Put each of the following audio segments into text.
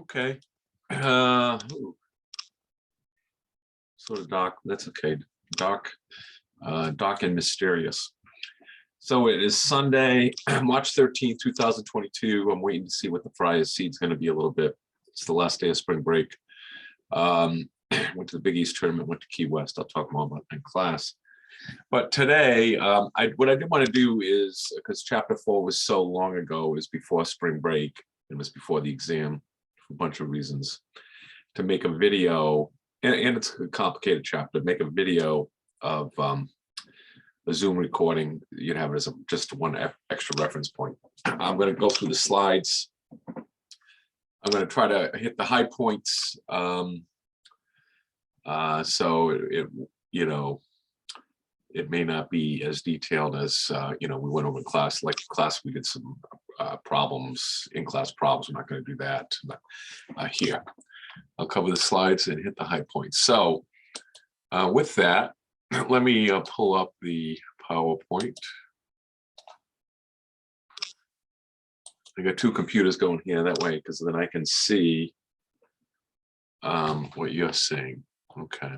Okay. Ooh, sort of dark. That's okay. Dark, dark and mysterious. So it is Sunday, March 13th, 2022. I'm waiting to see what the Friars seed's going to be a little bit. It's the last day of spring break. Went to the Big East tournament, went to Key West. I'll talk more about that in class. But today, what I did want to do is, because chapter 4 was so long ago, it was before spring break, it was before the exam, for a bunch of reasons, to make a video, and it's a complicated chapter, make a video of a Zoom recording. You'd have it as just one extra reference point. I'm going to go through the slides. I'm going to try to hit the high points. So it may not be as detailed as we went over in class. Like class, we did some problems, in-class problems. I'm not going to do that here. I'll cover the slides and hit the high points. So with that, let me pull up the PowerPoint. I got two computers going here that way, because then I can see what you're saying. Okay.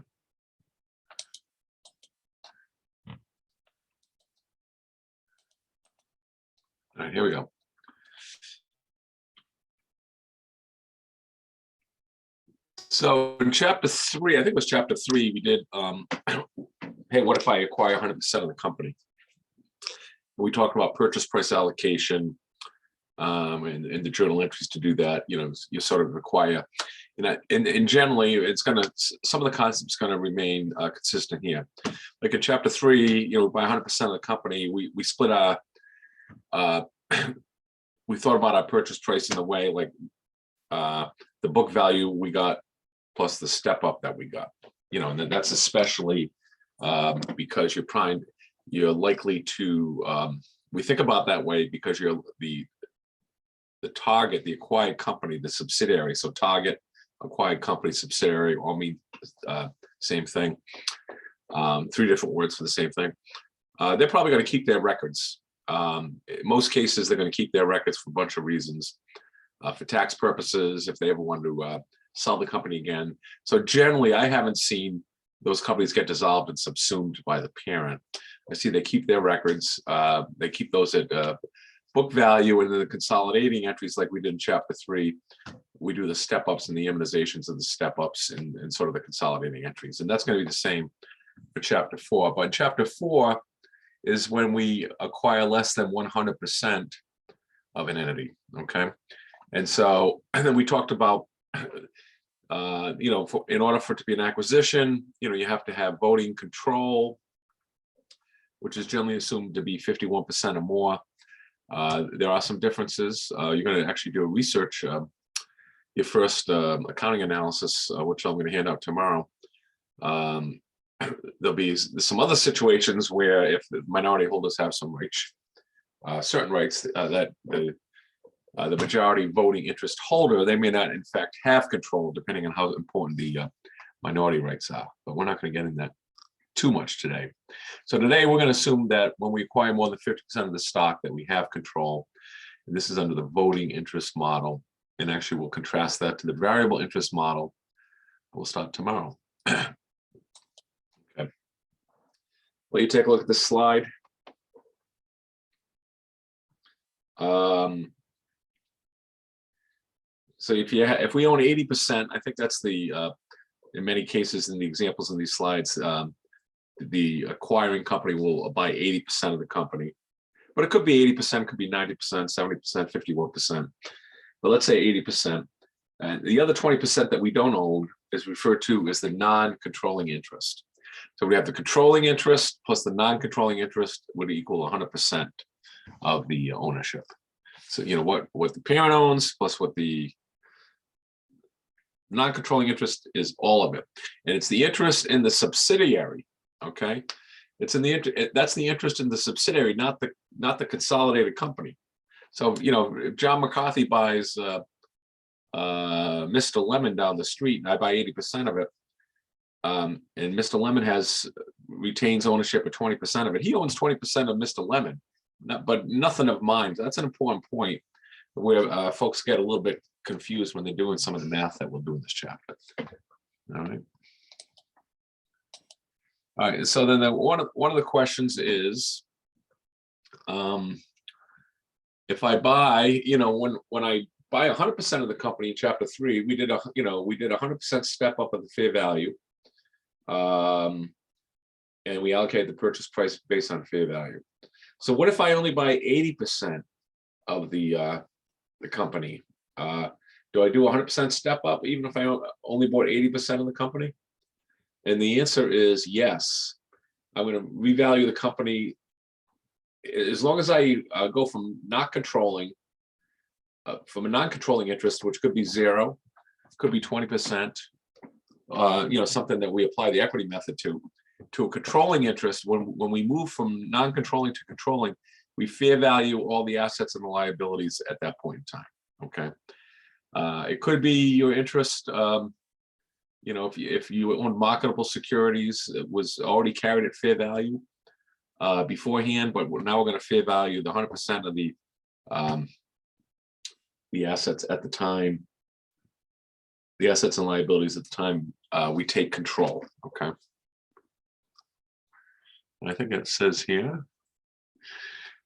All right, here we go. So in chapter 3, I think it was chapter 3, we did, hey, what if I acquire 100% of the company? We talked about purchase price allocation and the journal entries to do that. You sort of require, and generally it's some of the concepts going to remain consistent here. Like in chapter 3, by 100% of the company, we split our, we thought about our purchase price in a way like the book value we got plus the step up that we got, and that's especially because you're likely to, we think about that way because you're the target, the acquired company, the subsidiary. So target, acquired company, subsidiary, all mean same thing. 3 different words for the same thing. They're probably going to keep their records. In most cases, they're going to keep their records for a bunch of reasons. For tax purposes, if they ever want to sell the company again. So generally, I haven't seen those companies get dissolved and subsumed by the parent. I see they keep their records. They keep those at book value, and then the consolidating entries like we did in chapter 3, we do the step ups and the immunizations of the step ups and sort of the consolidating entries. And that's going to be the same for chapter 4. But chapter 4 is when we acquire less than 100% of an entity, okay? And so, and then we talked about, in order for it to be an acquisition, you have to have voting control, which is generally assumed to be 51% or more. There are some differences. You're going to actually do a research, your first accounting analysis, which I'm going to hand out tomorrow. There'll be some other situations where if the minority holders have some rights, certain rights that the majority voting interest holder, they may not in fact have control, depending on how important the minority rights are. But we're not going to get into that too much today. So today we're going to assume that when we acquire more than 50% of the stock that we have control. And this is under the voting interest model. And actually we'll contrast that to the variable interest model. We'll start tomorrow. Okay. Well, you take a look at this slide. So if we own 80%, I think that's the in many cases in the examples in these slides, the acquiring company will buy 80% of the company, but it could be 80%, could be 90%, 70%, 51%. But let's say 80%. And the other 20% that we don't own is referred to as the non-controlling interest. So we have the controlling interest plus the non-controlling interest would equal 100% of the ownership. So what the parent owns plus what the non-controlling interest is, all of it, and it's the interest in the subsidiary. Okay, it's in the that's the interest in the subsidiary, not the consolidated company. So if John McCarthy buys Mr. Lemon down the street, and I buy 80% of it, and Mr. Lemon retains ownership of 20% of it. He owns 20% of Mr. Lemon, but nothing of mine. That's an important point where folks get a little bit confused when they're doing some of the math that we'll do in this chapter. All right. All right, so then one of the questions is, if I buy, when I buy 100% of the company in chapter 3, we did 100% step up of the fair value, and we allocate the purchase price based on fair value. So what if I only buy 80% of the company? Do I do 100% step up even if I only bought 80% of the company? And the answer is yes. I'm going to revalue the company as long as I go from not controlling, from a non-controlling interest, which could be 0, could be 20%, something that we apply the equity method to a controlling interest. When we move from non-controlling to controlling, we fair value all the assets and the liabilities at that point in time. Okay. It could be your interest. If you own marketable securities, it was already carried at fair value beforehand, but now we're going to fair value the 100% of the assets at the time, the assets and liabilities at the time we take control. Okay. And I think it says here.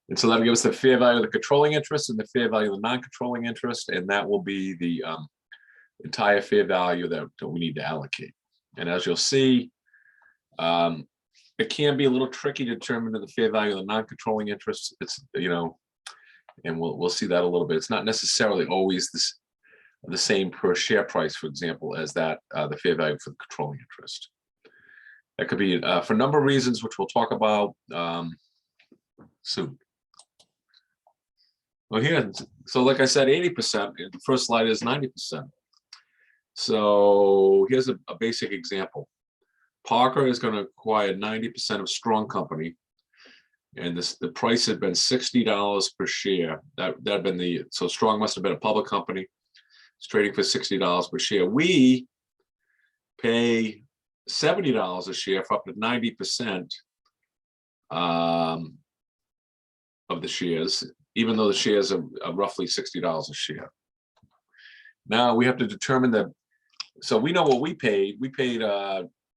And so that'll give us the fair value of the controlling interest and the fair value of the non-controlling interest, and that will be the entire fair value that we need to allocate. And as you'll see, it can be a little tricky to determine the fair value of the non-controlling interest. It's, and we'll see that a little bit. It's not necessarily always the same per share price, for example, as that the fair value for the controlling interest. That could be for a number of reasons, which we'll talk about soon. Well, here, so like I said, 80%, the first slide is 90%. So here's a basic example. Parker is going to acquire 90% of Strong Company, and the price had been $60 per share. That had been so Strong must have been a public company. It's trading for $60 per share. We pay $70 a share for up to 90% of the shares, even though the shares are roughly $60 a share. Now we have to determine that. So we know what we paid. We paid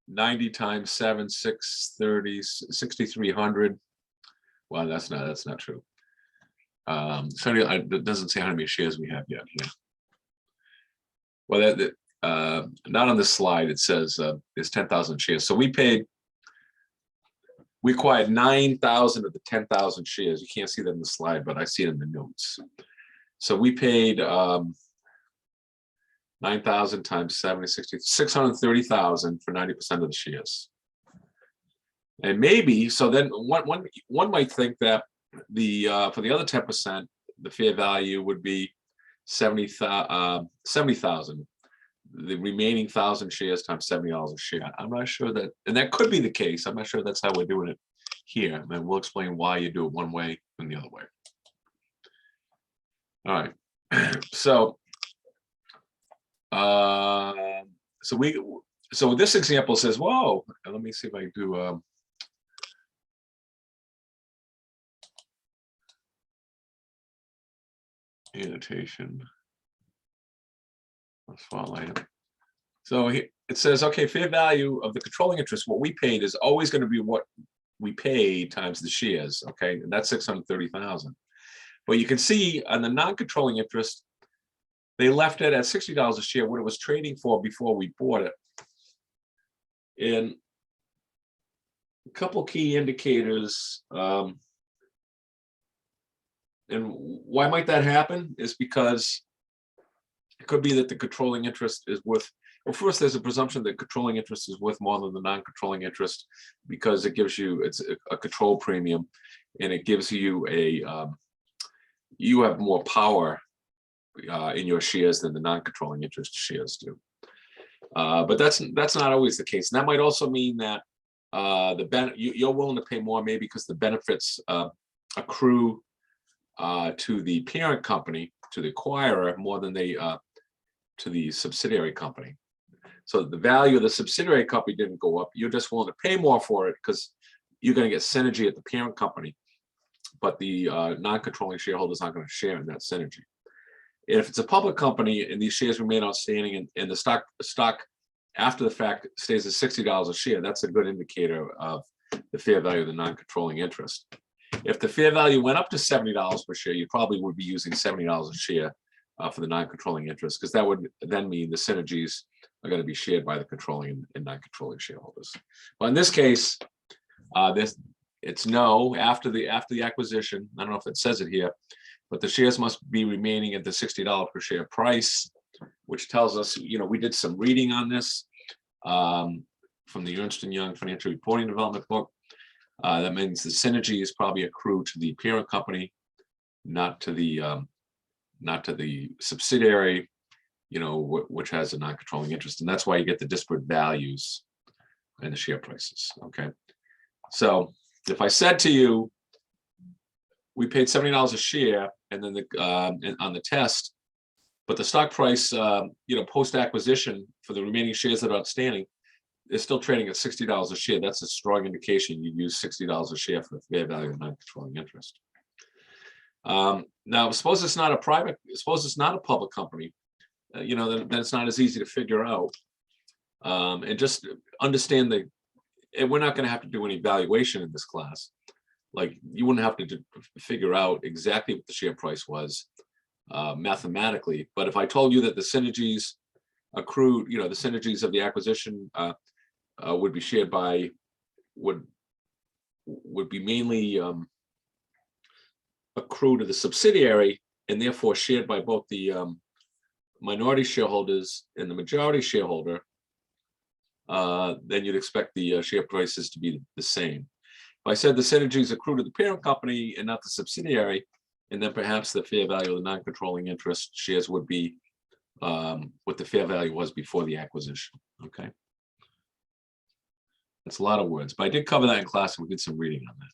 90 times 7, 630, 6,300. Well, that's not true. So it doesn't say how many shares we have yet here. Well, not on this slide. It says it's 10,000 shares. So we acquired 9,000 of the 10,000 shares. You can't see that in the slide, but I see it in the notes. So we paid 9,000 times 70, 60, 630,000 for 90% of the shares. And maybe, so then one might think that for the other 10%, the fair value would be 70,000. The remaining 1,000 shares times $70 a share. I'm not sure that, and that could be the case. I'm not sure that's how we're doing it here. And we'll explain why you do it one way and the other way. All right. So this example says, whoa, let me see if I do annotation. Let's spotlight it. So it says, okay, fair value of the controlling interest, what we paid is always going to be what we paid times the shares, okay? And that's 630,000. But you can see on the non-controlling interest, they left it at $60 a share, what it was trading for before we bought it. And a couple key indicators, and why might that happen is because it could be that the controlling interest is worth, well, first there's a presumption that controlling interest is worth more than the non-controlling interest because it gives you, it's a control premium, and it gives you you have more power in your shares than the non-controlling interest shares do. But that's not always the case. And that might also mean that you're willing to pay more maybe because the benefits accrue to the parent company, to the acquirer, more than they to the subsidiary company. So the value of the subsidiary company didn't go up. You're just willing to pay more for it because you're going to get synergy at the parent company, but the non-controlling shareholders aren't going to share in that synergy. if it's a public company and these shares remain outstanding and the stock after the fact stays at $60 a share, that's a good indicator of the fair value of the non-controlling interest. If the fair value went up to $70 per share, you probably would be using $70 a share for the non-controlling interest, because that would then mean the synergies are going to be shared by the controlling and non-controlling shareholders. But in this case, it's no after the acquisition. I don't know if it says it here, but the shares must be remaining at the $60 per share price, which tells us, we did some reading on this from the Ernst & Young Financial Reporting Development book. That means the synergies probably accrue to the parent company, not to the subsidiary, which has a non-controlling interest, and that's why you get the disparate values in the share prices. Okay, so if I said to you, we paid $70 a share, and then on the test, but the stock price, post acquisition for the remaining shares that are outstanding is still trading at $60 a share, that's a strong indication you use $60 a share for the fair value of non-controlling interest. Now, suppose it's not a public company, then it's not as easy to figure out. And just understand and we're not going to have to do any valuation in this class. Like, you wouldn't have to figure out exactly what the share price was mathematically. But if I told you that the synergies accrued, the synergies of the acquisition would be shared by, would be mainly accrue to the subsidiary, and therefore shared by both the minority shareholders and the majority shareholder, then you'd expect the share prices to be the same. If I said the synergies accrue to the parent company and not the subsidiary, and then perhaps the fair value of the non-controlling interest shares would be what the fair value was before the acquisition. Okay, that's a lot of words, but I did cover that in class, and we did some reading on that.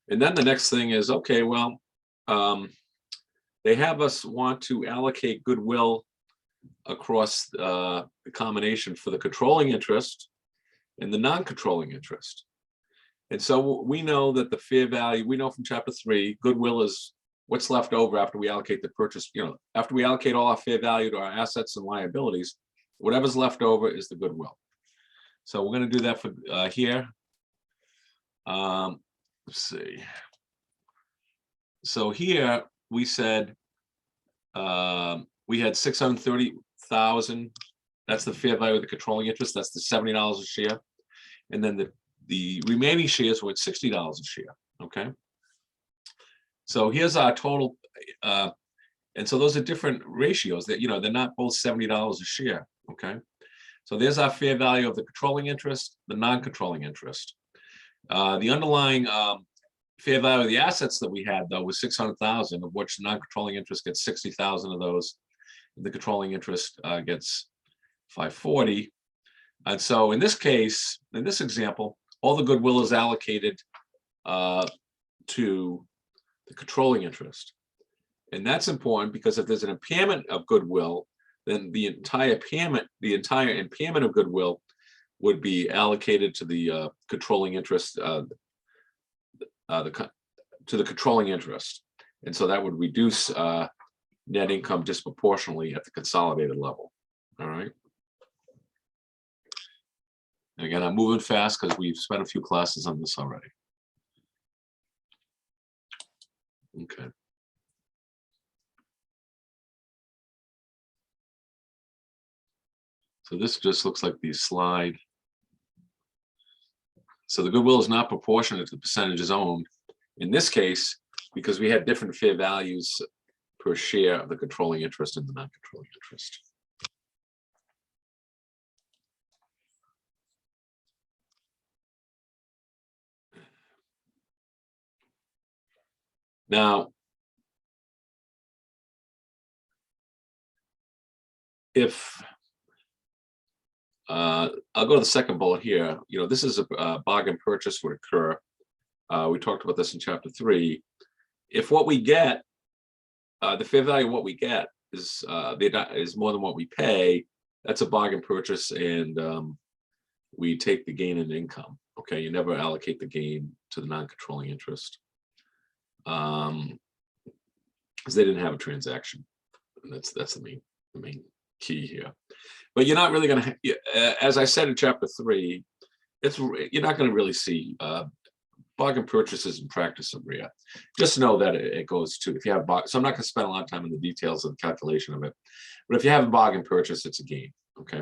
And then the next thing is, okay, well, they have us want to allocate goodwill across the combination for the controlling interest and the non-controlling interest. And so we know that the fair value, we know from chapter 3, goodwill is what's left over after we allocate the purchase, after we allocate all our fair value to our assets and liabilities, whatever's left over is the goodwill. So we're going to do that for here. Let's see. So here we said we had 630,000. That's the fair value of the controlling interest. That's the $70 a share. And then the remaining shares were at $60 a share. Okay. So here's our total. And so those are different ratios that, they're not both $70 a share. Okay. So there's our fair value of the controlling interest, the non-controlling interest. The underlying fair value of the assets that we had, though, was 600,000, of which the non-controlling interest gets 60,000 of those. The controlling interest gets 540. And so in this case, in this example, all the goodwill is allocated to the controlling interest. And that's important because if there's an impairment of goodwill, then the entire impairment of goodwill would be allocated to the controlling interest, to the controlling interest. And so that would reduce net income disproportionately at the consolidated level. All right. And again, I'm moving fast because we've spent a few classes on this already. Okay. So this just looks like the slide. So the goodwill is not proportionate to the percentages owned. In this case, because we had different fair values per share of the controlling interest and the non-controlling interest. Now, if I'll go to the second bullet here, this is a bargain purchase would occur. We talked about this in chapter 3. If what we get, the fair value of what we get is more than what we pay, that's a bargain purchase, and we take the gain in income. Okay, you never allocate the gain to the non-controlling interest. because they didn't have a transaction. And that's the main key here. But you're not really going to, as I said in chapter 3, you're not going to really see bargain purchases in practice are rare. Just know that it goes to, if you have so I'm not going to spend a lot of time on the details of the calculation of it, but if you have a bargain purchase, it's a gain. Okay.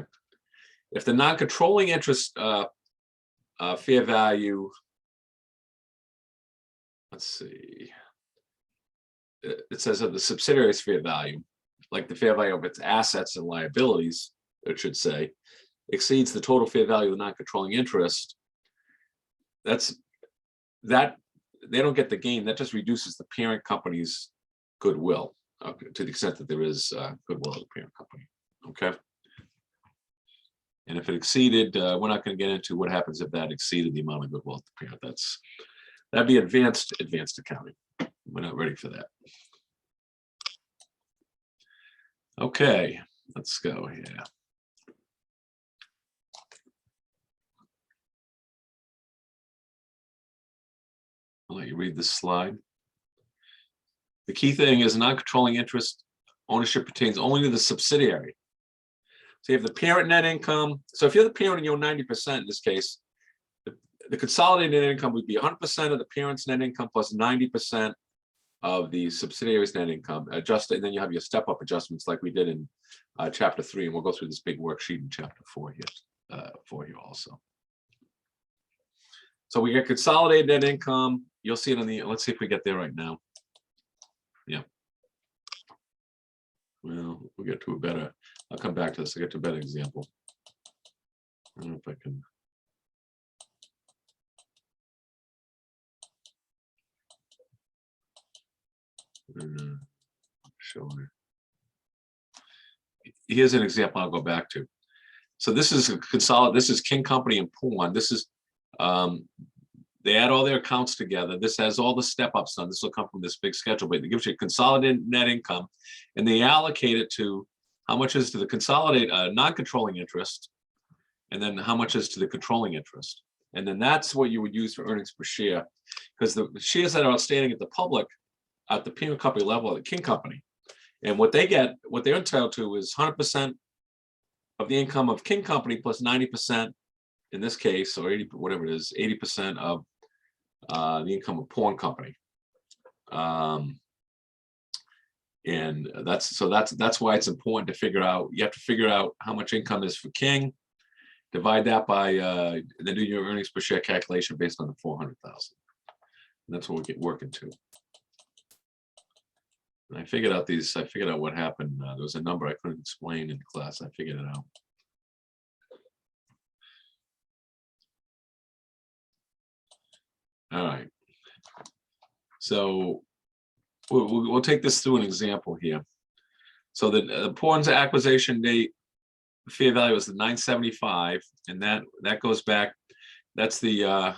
If the non-controlling interest fair value, let's see, it says of the subsidiary's fair value, like the fair value of its assets and liabilities, it should say, exceeds the total fair value of the non-controlling interest, that they don't get the gain. That just reduces the parent company's goodwill to the extent that there is goodwill of the parent company. Okay. And if it exceeded, we're not going to get into what happens if that exceeded the amount of goodwill of the parent. That'd be advanced accounting. We're not ready for that. Okay, let's go here. I'll let you read this slide. The key thing is non-controlling interest ownership pertains only to the subsidiary. So you have the parent net income. So if you're the parent and you own 90% in this case, the consolidated net income would be 100% of the parent's net income plus 90% of the subsidiary's net income adjusted. And then you have your step-up adjustments like we did in chapter 3. And we'll go through this big worksheet in chapter 4 here for you also. So we get consolidated net income. You'll see it on the, let's see if we get there right now. Yeah. Well, we'll get to a better, I'll come back to this. I'll get to a better example. I don't know if I can. Show it. Here's an example I'll go back to. So this is a this is King Company and Pawn. This is, they add all their accounts together. This has all the step-ups done. This will come from this big schedule, but it gives you consolidated net income, and they allocate it to how much is to the consolidated non-controlling interest, and then how much is to the controlling interest. And then that's what you would use for earnings per share, because the shares that are outstanding at the public, at the parent company level, at the King Company, and what they get, what they're entitled to is 100% of the income of King Company plus 90%, in this case, or 80, whatever it is, 80% of the income of Pawn Company. And that's why it's important to figure out, you have to figure out how much income is for King, divide that by, then do your earnings per share calculation based on the 400,000. That's what we get working to. And I figured out what happened. There was a number I couldn't explain in class. I figured it out. All right. So we'll take this through an example here. So the Pawn's acquisition date, the fair value was the 975, and that goes back. That's the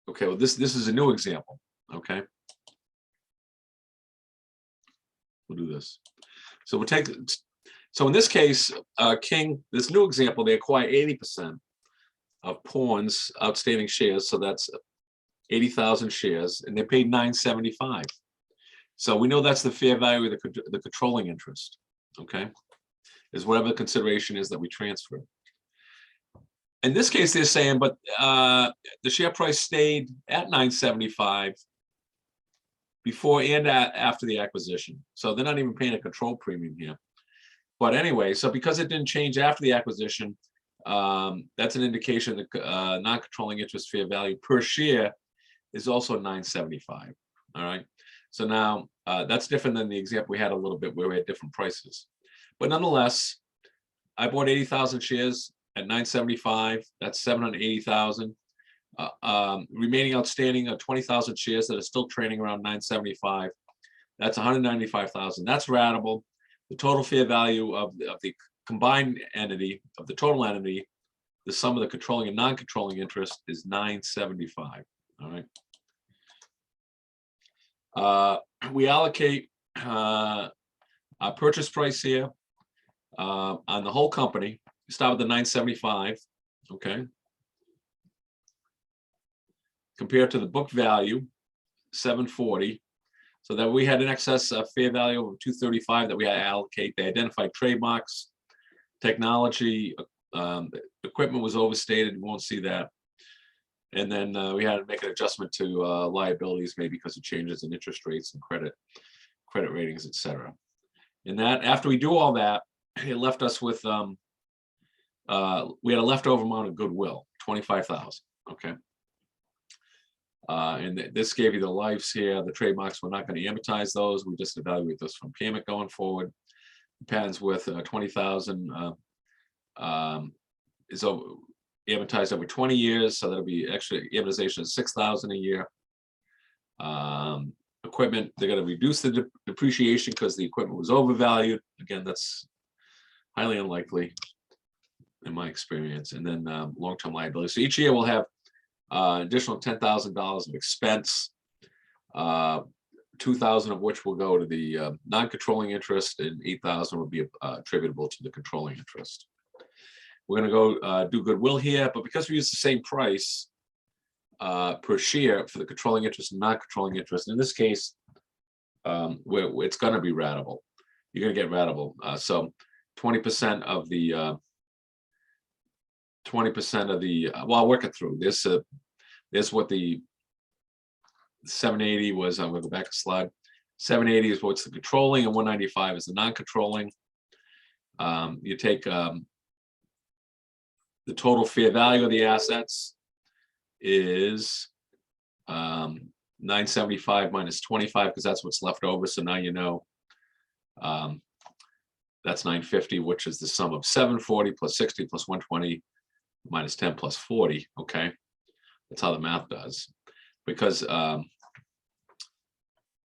okay, well, this is a new example, okay? We'll do this. So we'll take, so in this case, King, this new example, they acquire 80% of Pawn's outstanding shares, so that's 80,000 shares, and they paid 975. So we know that's the fair value of the controlling interest, okay? Is whatever the consideration is that we transfer. In this case, they're saying, but the share price stayed at 975 before and after the acquisition. So they're not even paying a control premium here. But anyway, so because it didn't change after the acquisition, that's an indication that non-controlling interest fair value per share is also 975. All right. So now that's different than the example we had a little bit where we had different prices. But nonetheless, I bought 80,000 shares at 975, that's 780,000. Remaining outstanding are 20,000 shares that are still trading around 975. That's 195,000. That's ratable. The total fair value of the combined entity, of the total entity, the sum of the controlling and non-controlling interest is 975. All right. We allocate a purchase price here on the whole company. Start with the 975, okay? compared to the book value, 740. So that we had an excess fair value of 235 that we had to allocate. They identified trademarks, technology, equipment was overstated. You won't see that. And then we had to make an adjustment to liabilities, maybe because of changes in interest rates and credit ratings, et cetera. And that after we do all that, it left us with we had a leftover amount of goodwill, 25,000. Okay. And this gave you the lives here. The trademarks, we're not going to amortize those. We just evaluate this from payment going forward. Patents worth 20,000 is amortized over 20 years, so that'll be extra amortization of 6,000 a year. Equipment, they're going to reduce the depreciation because the equipment was overvalued. Again, that's highly unlikely in my experience. And then long-term liability. So each year we'll have additional $10,000 of expense, 2,000 of which will go to the non-controlling interest, and 8,000 will be attributable to the controlling interest. We're going to go do goodwill here, but because we use the same price per share for the controlling interest and non-controlling interest, in this case, it's going to be ratable. You're going to get ratable. So 20% of the well, I'll work it through. This what the 780 was. I'm going to go back a slide. 780 is what's the controlling, and 195 is the non-controlling. You take the total fair value of the assets is 975 minus 25, because that's what's left over. So now you know that's 950, which is the sum of 740 plus 60 plus 120 minus 10 plus 40. Okay, that's how the math does. Because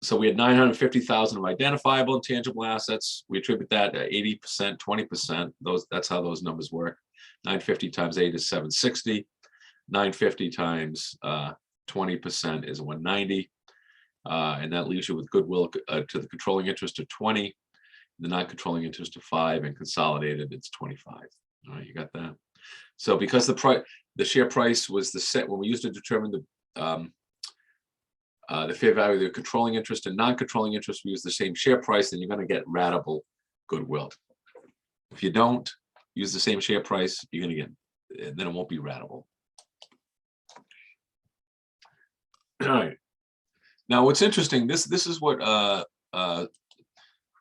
so we had 950,000 of identifiable and tangible assets. We attribute that to 80%, 20%. That's how those numbers work. 950 times 8 is 760. 950 times 20% is 190. And that leaves you with goodwill to the controlling interest of 20, the non-controlling interest of 5, and consolidated it's 25. All right, you got that? So because the share price was the set when we used to determine the fair value of the controlling interest and non-controlling interest, we use the same share price, then you're going to get ratable goodwill. If you don't use the same share price, you're going to get, then it won't be ratable. All right. Now, what's interesting, this is what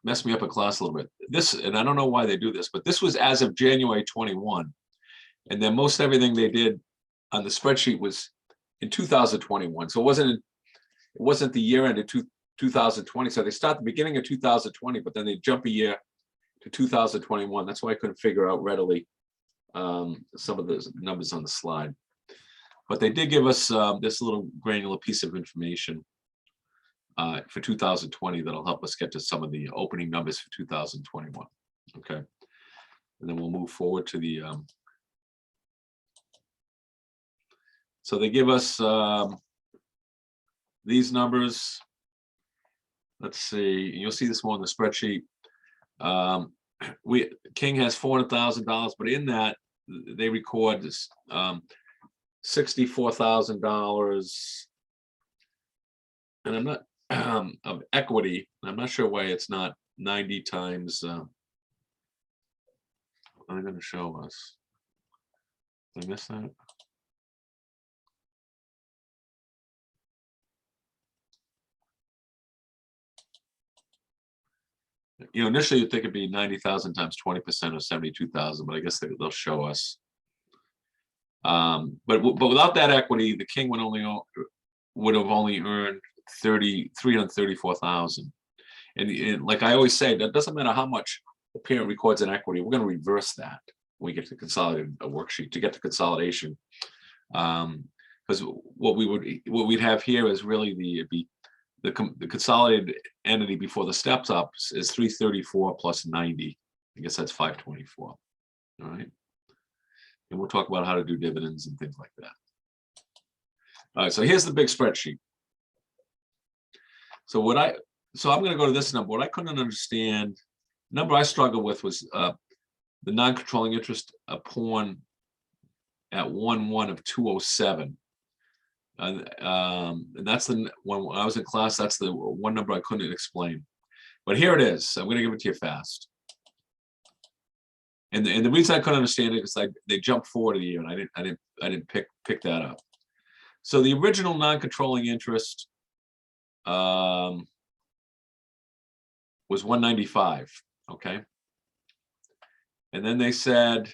messed me up in class a little bit. This, and I don't know why they do this, but this was as of January 21. And then most everything they did on the spreadsheet was in 2021. So it wasn't the year end of 2020. So they start the beginning of 2020, but then they jump a year to 2021. That's why I couldn't figure out readily some of the numbers on the slide. But they did give us this little granular piece of information for 2020 that'll help us get to some of the opening numbers for 2021. Okay, and then we'll move forward to the. So they give us these numbers. Let's see. You'll see this more in the spreadsheet. King has $400,000, but in that they record this. $64,000, and I'm not of equity. I'm not sure why it's not 90 times. I'm going to show us. Did I miss that? Initially you'd think it'd be 90,000 times 20% of 72,000, but I guess they'll show us. But without that equity, the King would have only earned 334,000. And like I always say, that doesn't matter how much the parent records in equity. We're going to reverse that when we get to consolidated worksheet to get to consolidation. Because what we'd have here is really the consolidated entity before the steps up is 334 plus 90. I guess that's 524. All right. And we'll talk about how to do dividends and things like that. All right, so here's the big spreadsheet. So I'm going to go to this number. What I couldn't understand, the number I struggled with was the non-controlling interest upon at 1/1 of 207. And that's when I was in class, that's the one number I couldn't explain. But here it is. I'm going to give it to you fast. And the reason I couldn't understand it is they jumped forward a year, and I didn't pick that up. So the original non-controlling interest was 195. Okay. And then they said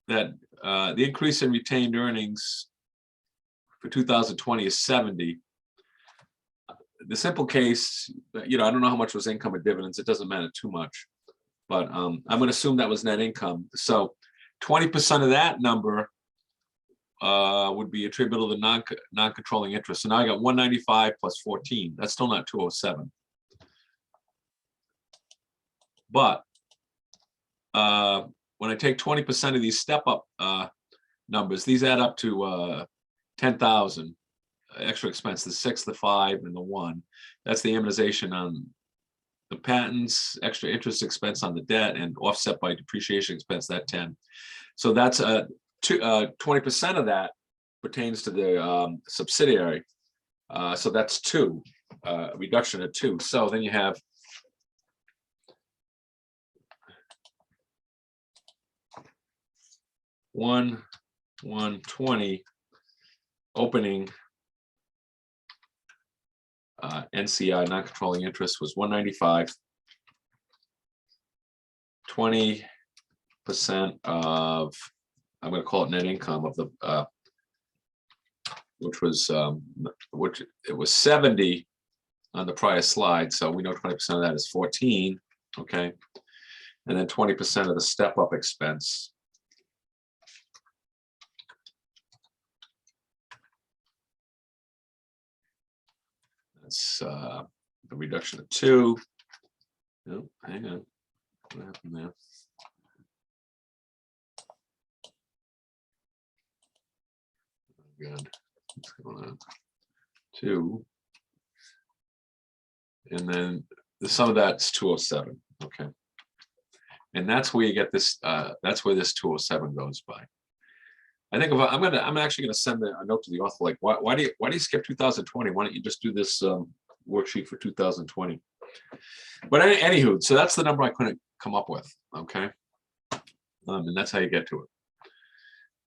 that the increase in retained earnings for 2020 is 70. The simple case, I don't know how much was income or dividends. It doesn't matter too much, but I'm going to assume that was net income. So 20% of that number would be attributable to non-controlling interest. So now I got 195 plus 14. That's still not 207. But when I take 20% of these step-up numbers, these add up to 10,000 extra expense, the 6, the 5, and the 1. That's the amortization on the patents, extra interest expense on the debt, and offset by depreciation expense, that 10. So that's 20% of that pertains to the subsidiary. So that's 2, a reduction of 2. So then you have $120 opening NCI, non-controlling interest, was 195. 20% of, I'm going to call it net income of the which it was 70 on the prior slide, so we know 20% of that is 14. Okay, and then 20% of the step-up expense. That's the reduction of 2. Oh, hang on. What happened there? Good. What's going on? 2. And then the sum of that's 207. Okay. And that's where you get this, that's where this 207 goes by. I think I'm actually going to send a note to the author, like, why do you skip 2020? Why don't you just do this worksheet for 2020? But anywho, so that's the number I couldn't come up with. Okay. And that's how you get to it.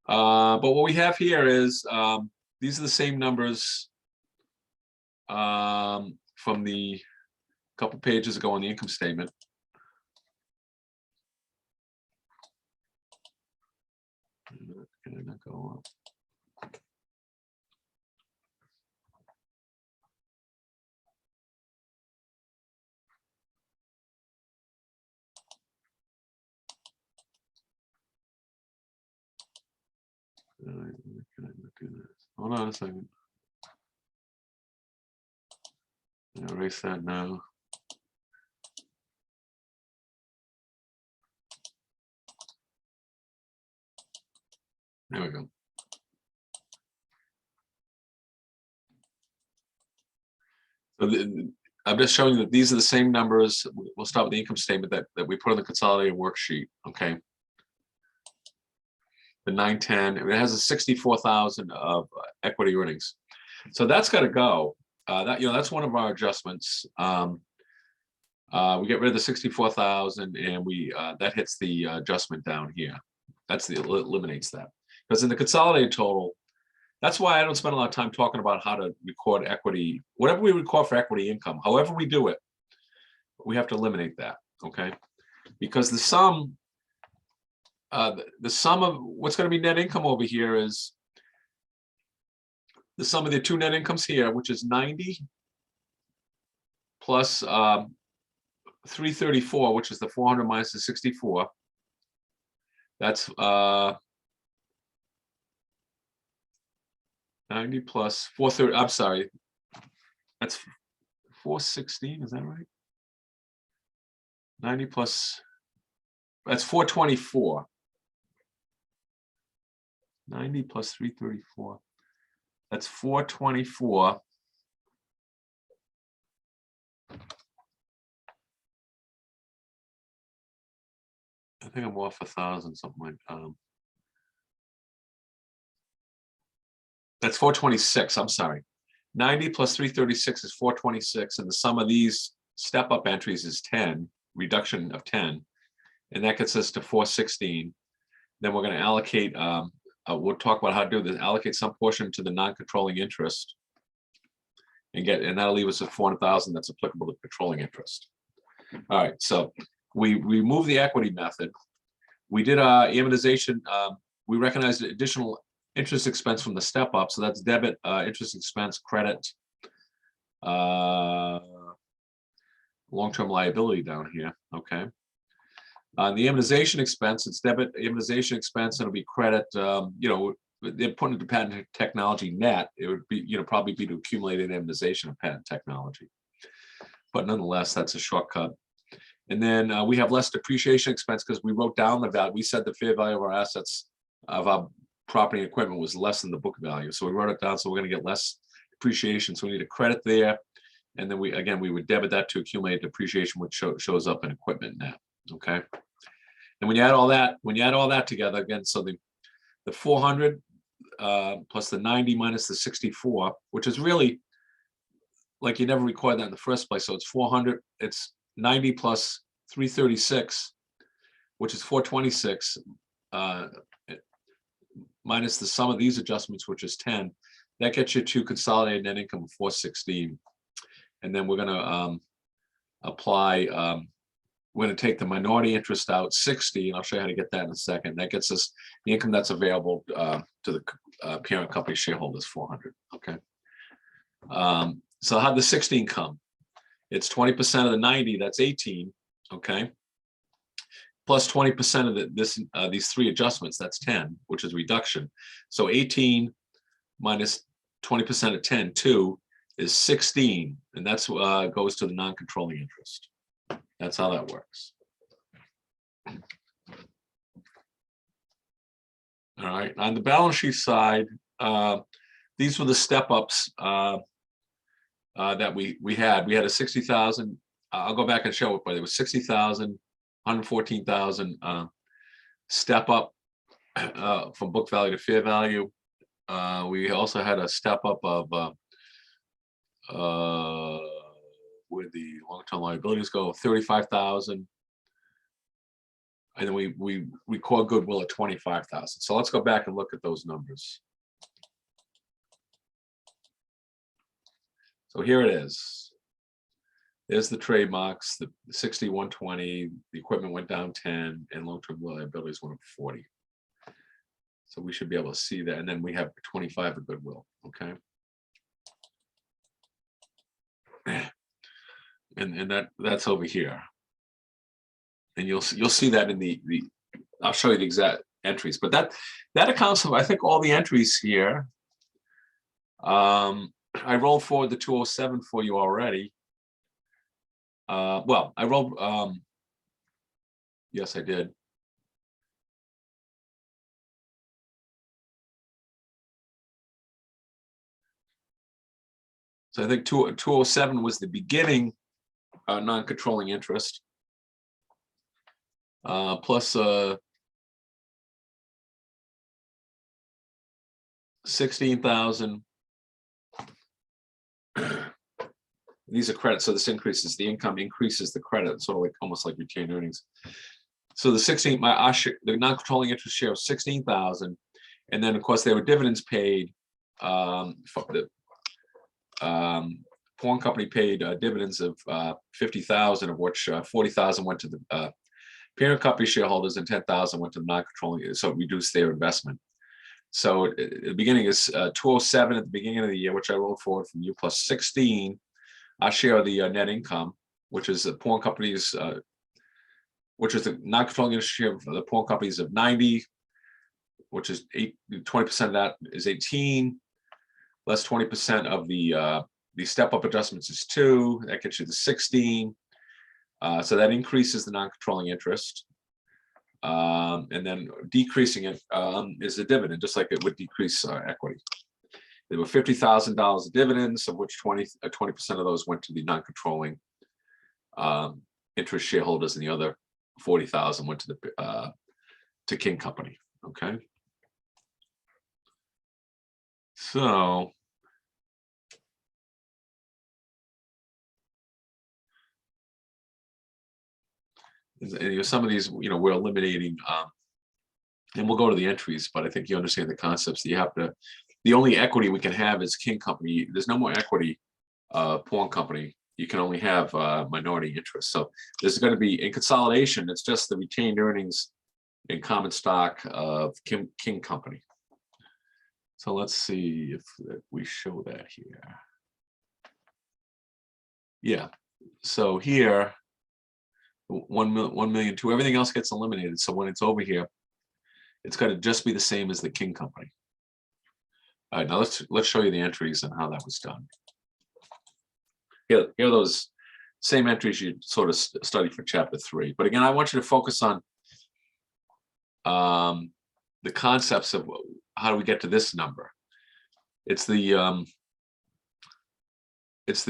But what we have here is these are the same numbers from the couple pages ago on the income statement. Can I not go up? Can I not do this? Hold on a second. Erase that now. There we go. So I'm just showing you that these are the same numbers. We'll start with the income statement that we put on the consolidated worksheet. Okay. The 910, it has a 64,000 of equity earnings. So that's got to go. That's one of our adjustments. We get rid of the 64,000 and that hits the adjustment down here. Eliminates that. Because in the consolidated total, that's why I don't spend a lot of time talking about how to record equity. Whatever we record for equity income, however we do it, we have to eliminate that, okay? Because the sum of what's going to be net income over here is the sum of the 2 net incomes here, which is 90 plus 334, which is the 400 minus the 64. That's 90 plus 430. I'm sorry. That's 416. Is that right? 90 plus. That's 424. 90 plus 334. That's 424. I think I'm off 1,000, something like That's 426, I'm sorry. 90 plus 336 is 426, and the sum of these step-up entries is 10, reduction of 10, and that gets us to 416. Then we're going to allocate, we'll talk about how to do this, allocate some portion to the non-controlling interest, and that'll leave us at 400,000 that's applicable to controlling interest. All right, so we removed the equity method. We did amortization. We recognized additional interest expense from the step up. So that's debit, interest expense, credit, long-term liability down here. Okay. The amortization expense, it's debit amortization expense, and it'll be credit. They're putting it to patent technology net. It would be, probably be to accumulated amortization of patent technology. But nonetheless, that's a shortcut. And then we have less depreciation expense because we wrote down the value. We said the fair value of our assets, of our property and equipment, was less than the book value. So we wrote it down. So we're going to get less depreciation. So we need a credit there. And then we would debit that to accumulated depreciation, which shows up in equipment net. Okay. And when you add all that together again, so the 400 plus the 90 minus the 64, which is really like you never recorded that in the first place. So it's 400, it's 90 plus 336, which is 426, minus the sum of these adjustments, which is 10. That gets you to consolidated net income of 416. And then we're going to apply, we're going to take the minority interest out, 60, and I'll show you how to get that in a second. That gets us the income that's available to the parent company shareholders, 400. Okay. So how'd the 16 come? It's 20% of the 90, that's 18. Okay. Plus 20% of these three adjustments, that's 10, which is reduction. So 18 minus 20% of 10, 2, is 16, and that's goes to the non-controlling interest. That's how that works. All right, on the balance sheet side, these were the step ups that we had. We had a 60,000. I'll go back and show it, but it was 60,000, 114,000 step up from book value to fair value. We also had a step up of where the long-term liabilities go, 35,000, and then we record goodwill at 25,000. So let's go back and look at those numbers. So here it is. There's the trademarks, the 60, 120, the equipment went down 10, and long-term liabilities went up 40. So we should be able to see that, and then we have 25 of goodwill. Okay. And that's over here, and you'll see that in the I'll show you the exact entries, but that accounts for, I think, all the entries here. I rolled forward the 207 for you already. Well, I rolled, yes, I did. So I think 207 was the beginning non-controlling interest, plus 16,000. These are credits, so this increases the income, increases the credit, sort of like almost like retained earnings. So the 16, the non-controlling interest share of 16,000, and then of course there were dividends paid. Pawn company paid dividends of 50,000, of which 40,000 went to the parent company shareholders and 10,000 went to the non-controlling, so it reduced their investment. So at the beginning is 207 at the beginning of the year, which I rolled forward from you, plus 16. I share the net income, which is the pawn companies, which is the non-controlling interest share of the pawn companies of 90, which is 20% of that is 18, less 20% of the step-up adjustments is 2. That gets you to 16. So that increases the non-controlling interest. And then decreasing it is the dividend, just like it would decrease equity. There were $50,000 of dividends, of which 20% of those went to the non-controlling interest shareholders, and the other 40,000 went to the King Company. Okay. So some of these, we're eliminating, and we'll go to the entries, but I think you understand the concepts. That you have to, the only equity we can have is King Company. There's no more equity, Pawn Company. You can only have minority interest. So there's going to be, in consolidation, it's just the retained earnings in common stock of King Company. So let's see if we show that here. Yeah. So here, 1,000,002. Everything else gets eliminated. So when it's over here, it's got to just be the same as the King Company. All right, now let's show you the entries and how that was done. Here are those same entries you sort of studied for chapter 3. But again, I want you to focus on the concepts of how do we get to this number. It's the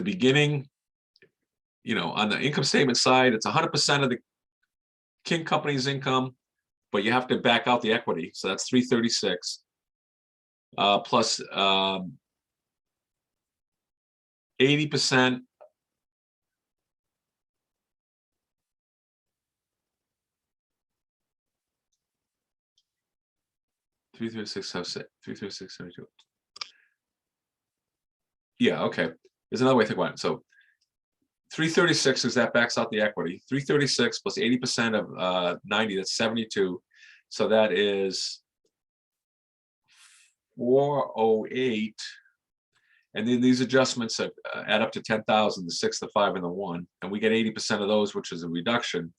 beginning. On the income statement side, it's 100% of the King Company's income, but you have to back out the equity. So that's 336 plus 80%. Yeah, okay. There's another way to think about it. So 336 is that backs out the equity. 336 plus 80% of 90, that's 72. So that is 408. And then these adjustments add up to 10,000, the 6, the 5, and the 1. And we get 80% of those, which is a reduction.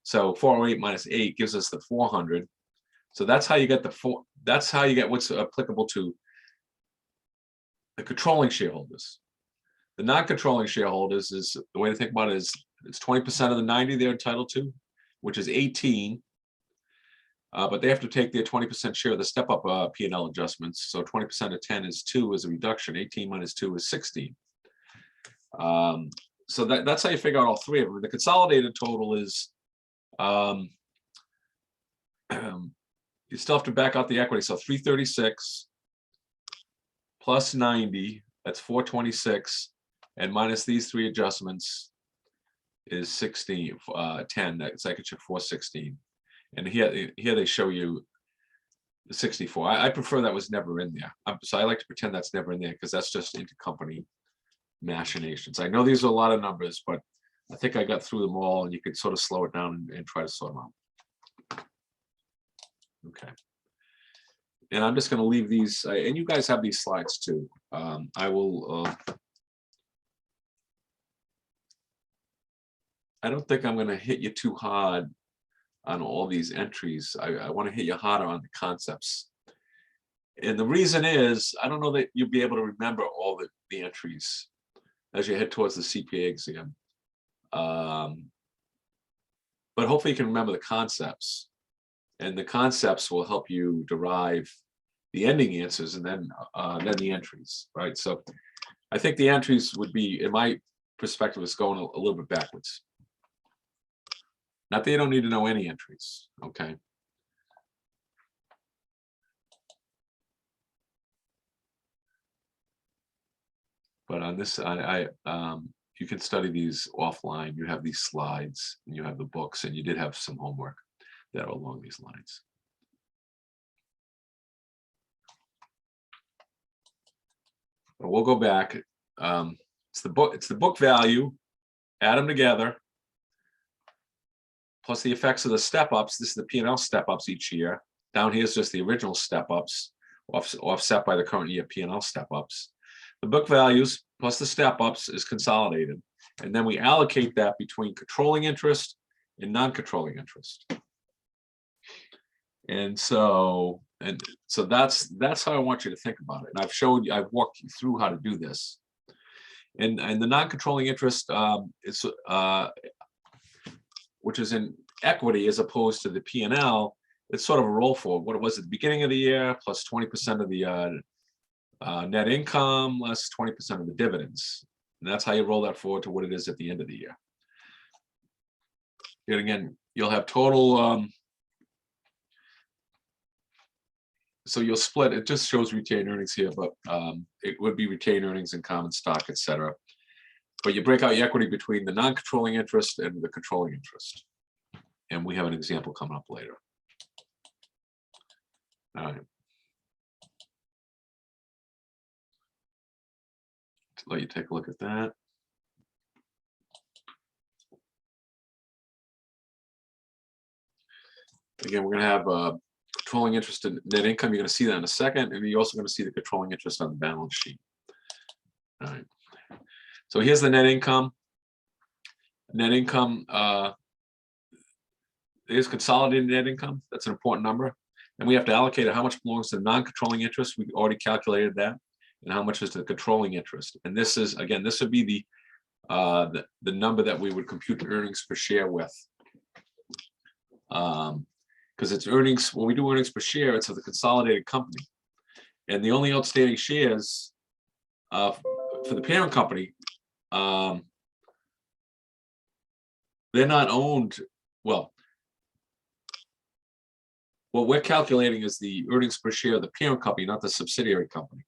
So 408 minus 8 gives us the 400. So that's how you get that's how you get what's applicable to the controlling shareholders. The non-controlling shareholders, is the way to think about it, is it's 20% of the 90 they're entitled to, which is 18. But they have to take their 20% share of the step-up P&L adjustments. So 20% of 10 is 2 is a reduction. 18 minus 2 is 16. So that's how you figure out all three of them. The consolidated total is, you still have to back out the equity. So 336 plus 90, that's 426, and minus these three adjustments is 16, 10. That's like it's your 416. And here they show you the 64. I prefer that was never in there. So I like to pretend that's never in there because that's just intercompany machinations. I know these are a lot of numbers, but I think I got through them all, and you could sort of slow it down and try to sort them out. Okay. And I'm just going to leave these, and you guys have these slides too. I will. I don't think I'm going to hit you too hard on all these entries. I want to hit you harder on the concepts. And the reason is, I don't know that you'll be able to remember all the entries as you head towards the CPA exam. But hopefully you can remember the concepts. And the concepts will help you derive the ending answers and then the entries, right? So I think the entries would be, in my perspective, is going a little bit backwards. Not that you don't need to know any entries, okay? But on this, you can study these offline. You have these slides, and you have the books, and you did have some homework that are along these lines. But we'll go back. It's the book value. Add them together. Plus the effects of the step-ups. This is the P&L step-ups each year. Down here is just the original step-ups offset by the current year P&L step-ups. The book values plus the step-ups is consolidated. And then we allocate that between controlling interest and non-controlling interest. And so that's how I want you to think about it. And I've walked you through how to do this. And the non-controlling interest is which is in equity as opposed to the P&L, it's sort of a roll forward. What it was at the beginning of the year, plus 20% of the net income, less 20% of the dividends. And that's how you roll that forward to what it is at the end of the year. And again, you'll have total So you'll split, it just shows retained earnings here, but it would be retained earnings and common stock, et cetera. But you break out your equity between the non-controlling interest and the controlling interest. And we have an example coming up later. All right. To let you take a look at that. Again, we're going to have controlling interest in net income. You're going to see that in a second. And you're also going to see the controlling interest on the balance sheet. All right. So here's the net income. Net income is consolidated net income. That's an important number. And we have to allocate it. How much belongs to the non-controlling interest? We already calculated that. And how much is to the controlling interest? And this is, again, this would be the number that we would compute the earnings per share with. Because it's earnings, when we do earnings per share, it's of the consolidated company. And the only outstanding shares for the parent company, they're not owned, well, what we're calculating is the earnings per share of the parent company, not the subsidiary company.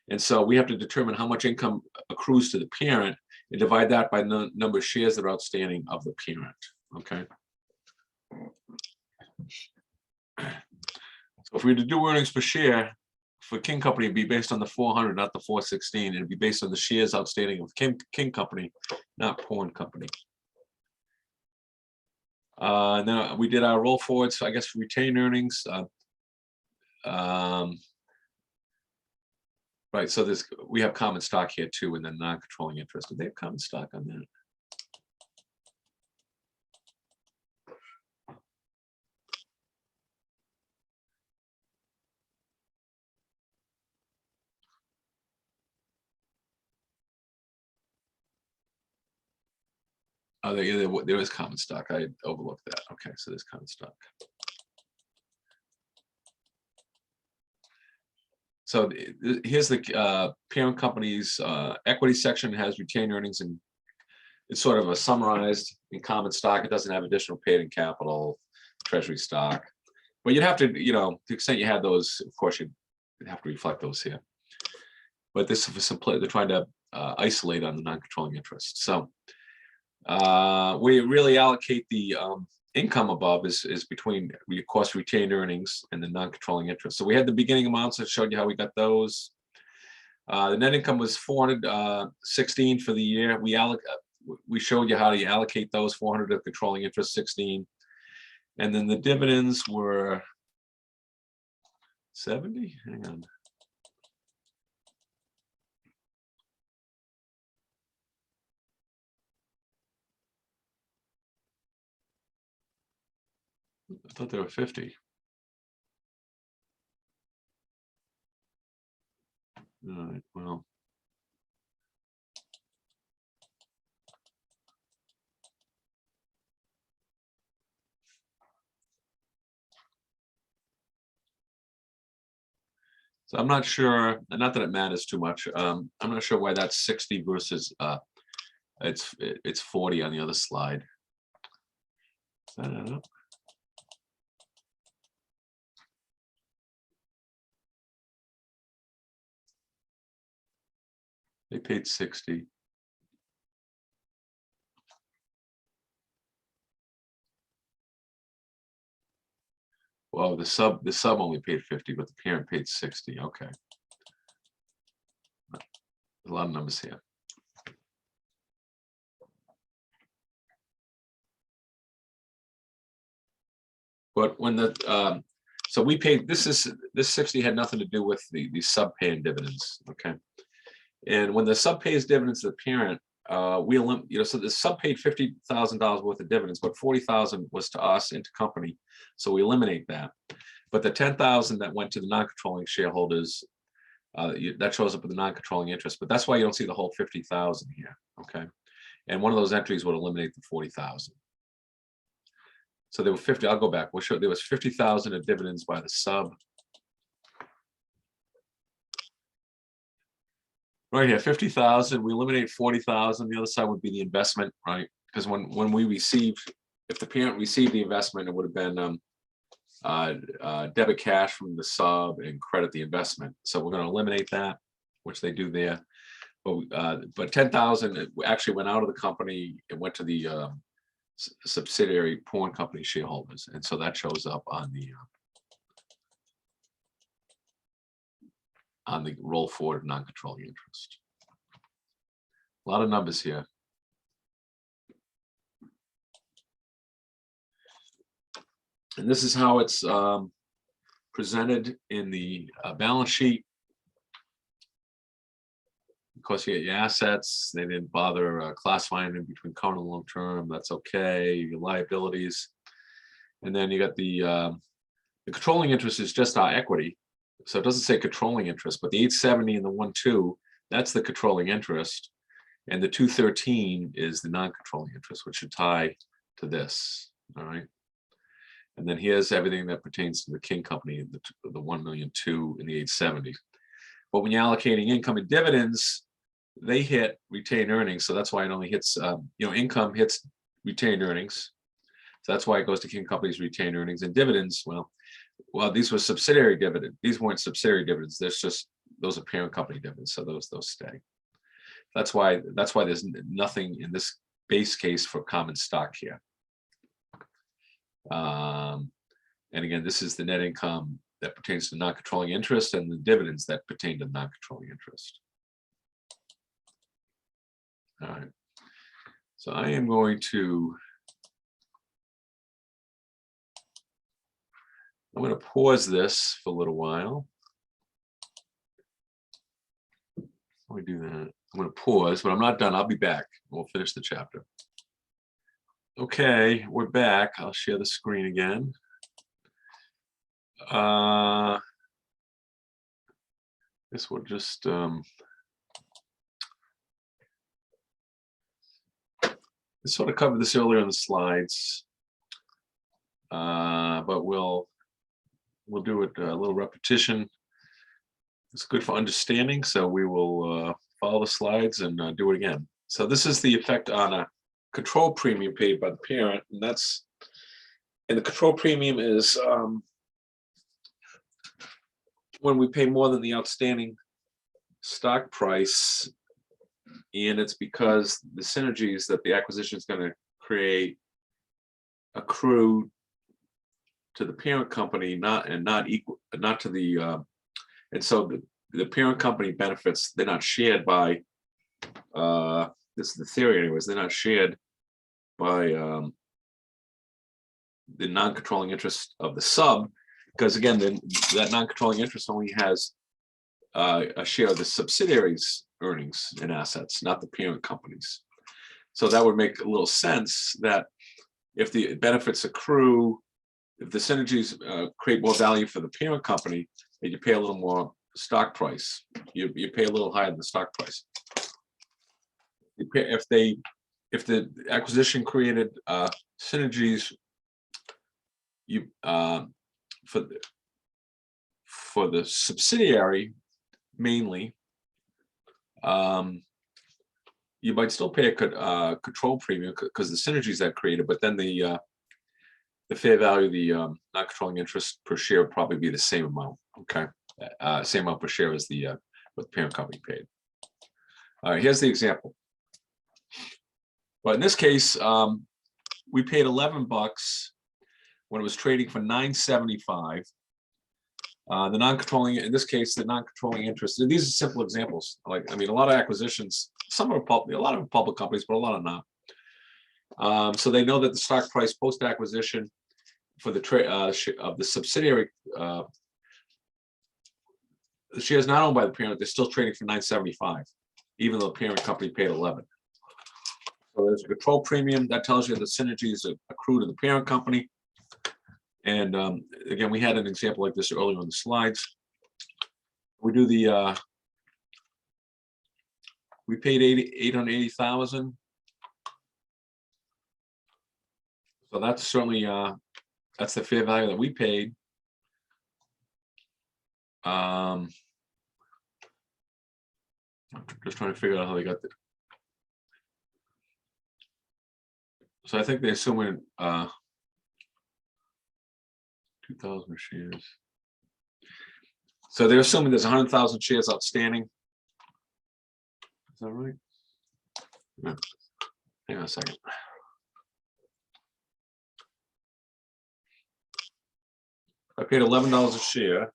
And so we have to determine how much income accrues to the parent and divide that by the number of shares that are outstanding of the parent, okay? So if we were to do earnings per share for King Company, it'd be based on the 400, not the 416. It'd be based on the shares outstanding of King Company, not Porn Company. And then we did our roll forwards, I guess, for retained earnings. Right, so we have common stock here too, and then non-controlling interest. Do they have common stock on that? Oh, there is common stock. I overlooked that. Okay, so there's common stock. So here's the parent company's equity section. Has retained earnings, and it's sort of a summarized in common stock. It doesn't have additional paid-in capital, treasury stock. But you'd have to, you know, to the extent you had those, of course, you'd have to reflect those here. But this is they're trying to isolate on the non-controlling interest. So we really allocate the income above is between, we of course retained earnings and the non-controlling interest. So we had the beginning amounts that showed you how we got those. The net income was 416 for the year. We showed you how to allocate those 400 to controlling interest, 16. And then the dividends were 70. Hang on. I thought they were 50. All right, well. So I'm not sure, not that it matters too much. I'm not sure why that's 60 versus it's 40 on the other slide. I don't know. They paid 60. Well, the sub only paid 50, but the parent paid 60. Okay. A lot of numbers here. But when the so we paid, this 60 had nothing to do with the sub paying dividends. Okay. And when the sub pays dividends to the parent, so the sub paid $50,000 worth of dividends, but 40,000 was to us into company. So we eliminate that. But the 10,000 that went to the non-controlling shareholders, that shows up with the non-controlling interest. But that's why you don't see the whole 50,000 here. Okay. And one of those entries would eliminate the 40,000. So there were 50, I'll go back. We'll show there was 50,000 of dividends by the sub. Right here, 50,000, we eliminate 40,000. The other side would be the investment, right? Because when we received, if the parent received the investment, it would have been debit cash from the sub and credit the investment. So we're going to eliminate that, which they do there. But 10,000 actually went out of the company and went to the subsidiary porn company shareholders, and so that shows up on the roll forward of non-controlling interest. A lot of numbers here. And this is how it's presented in the balance sheet. Of course, you get your assets. They didn't bother classifying them between current and long term. That's okay. Your liabilities, and then you got the controlling interest is just our equity, so it doesn't say controlling interest, but the 870 and the 12, that's the controlling interest, and the 213 is the non-controlling interest, which should tie to this. All right. And then here's everything that pertains to the King Company, the 1,000,002 and the 870. But when you're allocating income and dividends, they hit retained earnings. So that's why it only hits, income hits retained earnings. So that's why it goes to King Company's retained earnings, and dividends. Well, these were subsidiary dividends. These weren't subsidiary dividends. There's just, those are parent company dividends. So those stay. That's why there's nothing in this base case for common stock here. And again, this is the net income that pertains to non-controlling interest and the dividends that pertain to non-controlling interest. All right. So I am going to, I'm going to pause this for a little while. Let me do that. I'm going to pause, but I'm not done. I'll be back. We'll finish the chapter. Okay, we're back. I'll share the screen again. This will just I sort of covered this earlier in the slides, but we'll do it a little repetition. It's good for understanding, so we will follow the slides and do it again. So this is the effect on a control premium paid by the parent, and the control premium is when we pay more than the outstanding stock price, and it's because the synergies that the acquisition is going to create accrue to the parent company, not to the and so the parent company benefits, they're not shared by this is the theory anyways, they're not shared by the non-controlling interest of the sub, because again, that non-controlling interest only has a share of the subsidiaries' earnings and assets, not the parent companies. So that would make a little sense that if the benefits accrue, if the synergies create more value for the parent company, and you pay a little more stock price, you pay a little higher than the stock price. If the acquisition created synergies, for the subsidiary mainly, you might still pay a control premium because the synergies that created, but then the fair value of the non-controlling interest per share would probably be the same amount. Okay, same amount per share as what the parent company paid. All right, here's the example. But in this case, we paid $11 when it was trading for $9.75. The non-controlling, in this case, the non-controlling interest. And these are simple examples. Like, I mean, a lot of acquisitions, some are public, a lot of public companies, but a lot are not. So they know that the stock price post-acquisition for the trade of the subsidiary, the shares not owned by the parent, they're still trading for $9.75, even though the parent company paid $11. So there's a control premium that tells you the synergies accrue to the parent company. And again, we had an example like this earlier on the slides. We do the we paid $880,000. So that's certainly that's the fair value that we paid. I'm just trying to figure out how they got there. So I think they assume 2,000 shares. So they're assuming there's 100,000 shares outstanding. Is that right? No. Hang on a second. I paid $11 a share.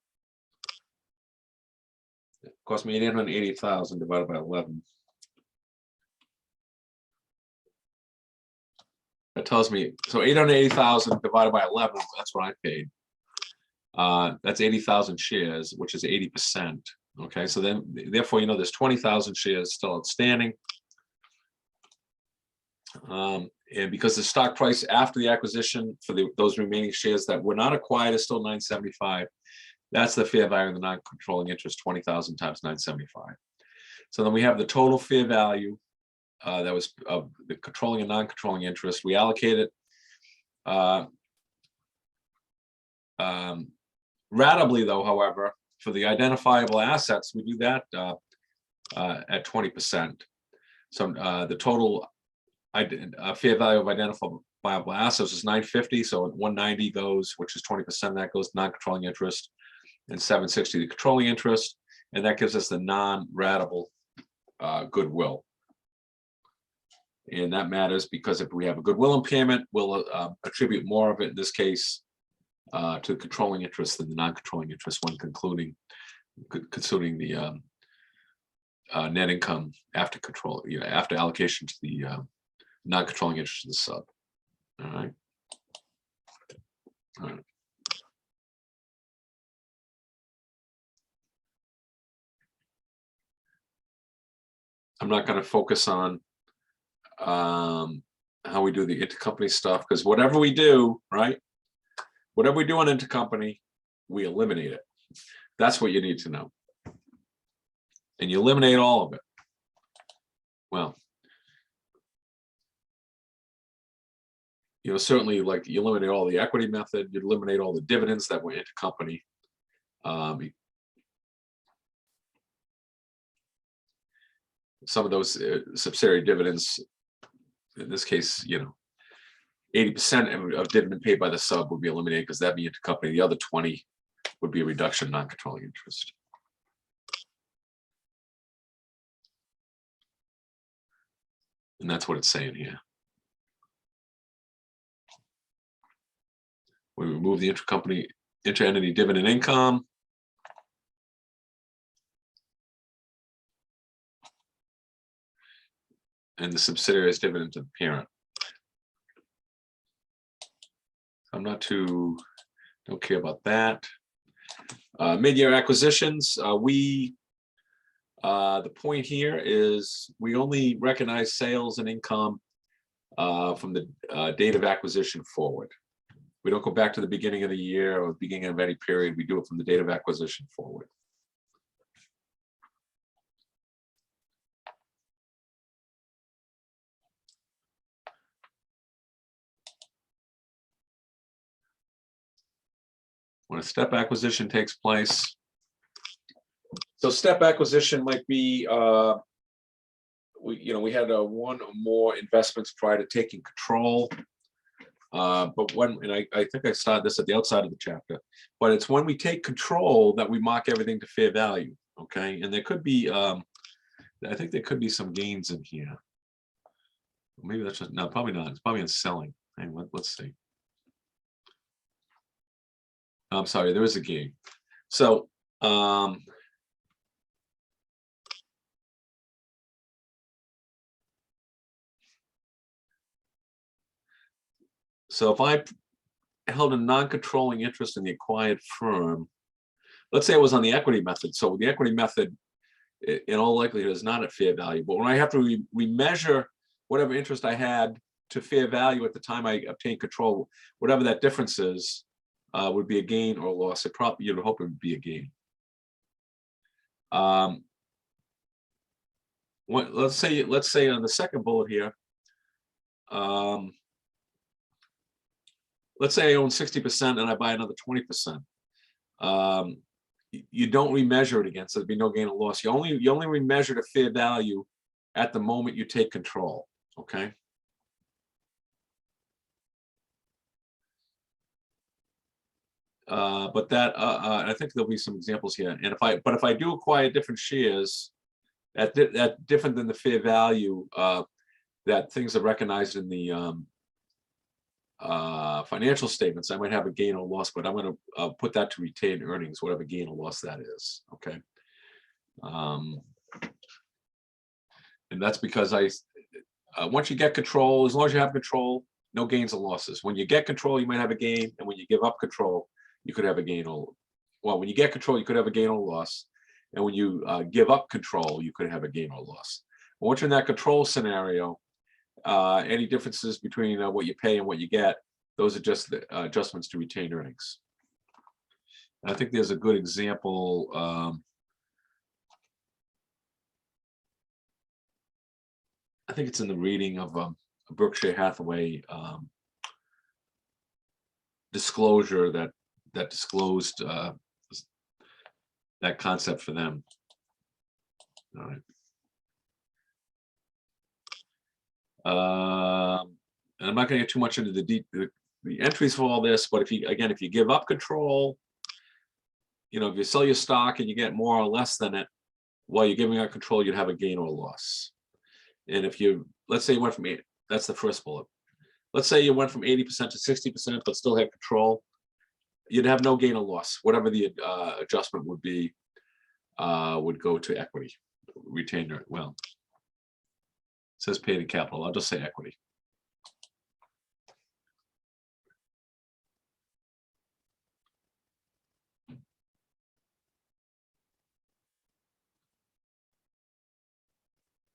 It cost me 880,000 divided by 11. That tells me, so 880,000 divided by 11, that's what I paid. That's 80,000 shares, which is 80%. Okay, so then therefore, you know, there's 20,000 shares still outstanding. And because the stock price after the acquisition for those remaining shares that were not acquired is still 975, that's the fair value of the non-controlling interest, 20,000 times 975. So then we have the total fair value that was of the controlling and non-controlling interest. We allocate it ratably, though, however, for the identifiable assets, we do that at 20%. So the total fair value of identifiable assets is 950. So 190 goes, which is 20%, that goes non-controlling interest, and 760 the controlling interest, and that gives us the non-ratable goodwill. And that matters because if we have a goodwill impairment, we'll attribute more of it in this case to the controlling interest than the non-controlling interest when considering the net income after control, after allocation to the non-controlling interest of the sub. All right. All right. I'm not going to focus on how we do the intercompany stuff, because whatever we do, right? Whatever we do on intercompany, we eliminate it. That's what you need to know. And you eliminate all of it. Well, certainly, like, you eliminate all the equity method, you eliminate all the dividends that were intercompany. Some of those subsidiary dividends, in this case, 80% of dividend paid by the sub would be eliminated because that'd be intercompany. The other 20 would be a reduction in non-controlling interest. And that's what it's saying here. We remove the intercompany, inter-entity dividend income. And the subsidiary's dividend to the parent. I'm not don't care about that. Mid-year acquisitions, the point here is we only recognize sales and income from the date of acquisition forward. We don't go back to the beginning of the year or the beginning of any period. We do it from the date of acquisition forward. When a step acquisition takes place, so step acquisition might be we had one or more investments prior to taking control. But I think I started this at the outside of the chapter, but it's when we take control that we mark everything to fair value. Okay, and there could be I think there could be some gains in here. Maybe that's just, no, probably not. It's probably in selling. Hang on, let's see. I'm sorry, there is a gain. So so if I held a non-controlling interest in the acquired firm, let's say it was on the equity method. So the equity method, in all likelihood, is not at fair value. But when I have to remeasure whatever interest I had to fair value at the time I obtained control, whatever that difference is, would be a gain or a loss. It probably, you'd hope it would be a gain. Let's say on the second bullet here, let's say I own 60% and I buy another 20%. You don't remeasure it again, so there'd be no gain or loss. You only remeasure the fair value at the moment you take control. Okay. But that, I think there'll be some examples here. And if I do acquire different shares at different than the fair value, that things are recognized in the financial statements, I might have a gain or loss, but I'm going to put that to retained earnings, whatever gain or loss that is. Okay. And that's because once you get control, as long as you have control, no gains or losses. When you get control, you might have a gain, and when you give up control, you could have a gain or, well, when you get control, you could have a gain or loss, and when you give up control, you could have a gain or loss. But once you're in that control scenario, any differences between what you pay and what you get, those are just the adjustments to retained earnings. And I think there's a good example. I think it's in the reading of a Berkshire Hathaway disclosure that disclosed that concept for them. All right. And I'm not going to get too much into the entries for all this, but if you give up control, if you sell your stock and you get more or less than it, while you're giving up control, you'd have a gain or a loss. And if let's say you went from 8, that's the first bullet. Let's say you went from 80% to 60%, but still had control, you'd have no gain or loss. Whatever the adjustment would be, would go to equity, retained. Well, it says paid in capital. I'll just say equity.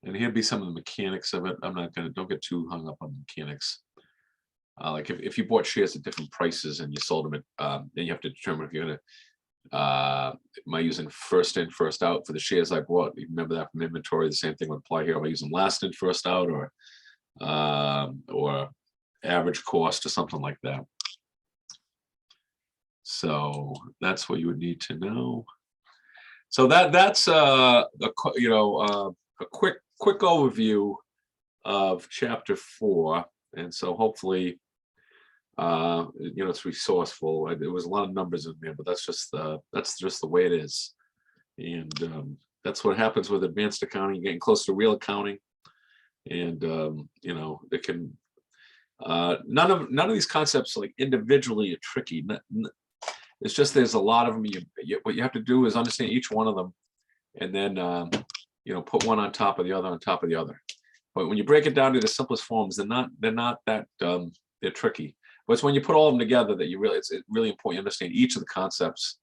And here'd be some of the mechanics of it. Don't get too hung up on the mechanics. Like if you bought shares at different prices and you sold them at, then you have to determine if you're going to, am I using first in, first out for the shares I bought? You remember that from inventory, the same thing would apply here. Am I using last in, first out, or average cost or something like that? So that's what you would need to know. So that's a quick overview of chapter 4, and so hopefully it's resourceful. There was a lot of numbers in there, but that's just the way it is. And that's what happens with advanced accounting, getting close to real accounting. And it can none of these concepts like individually are tricky. It's just there's a lot of them. What you have to do is understand each one of them, and then put one on top of the other on top of the other. But when you break it down to the simplest forms, they're not that they're tricky. But it's when you put all of them together that it's really important you understand each of the concepts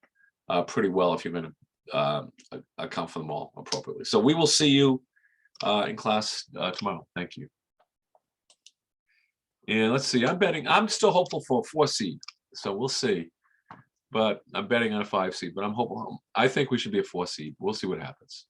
pretty well if you're going to account for them all appropriately. So we will see you in class tomorrow. Thank you. And let's see, I'm still hopeful for a 4 seed. So we'll see. But I'm betting on a 5 seed, but I'm hopeful. I think we should be a 4 seed. We'll see what happens.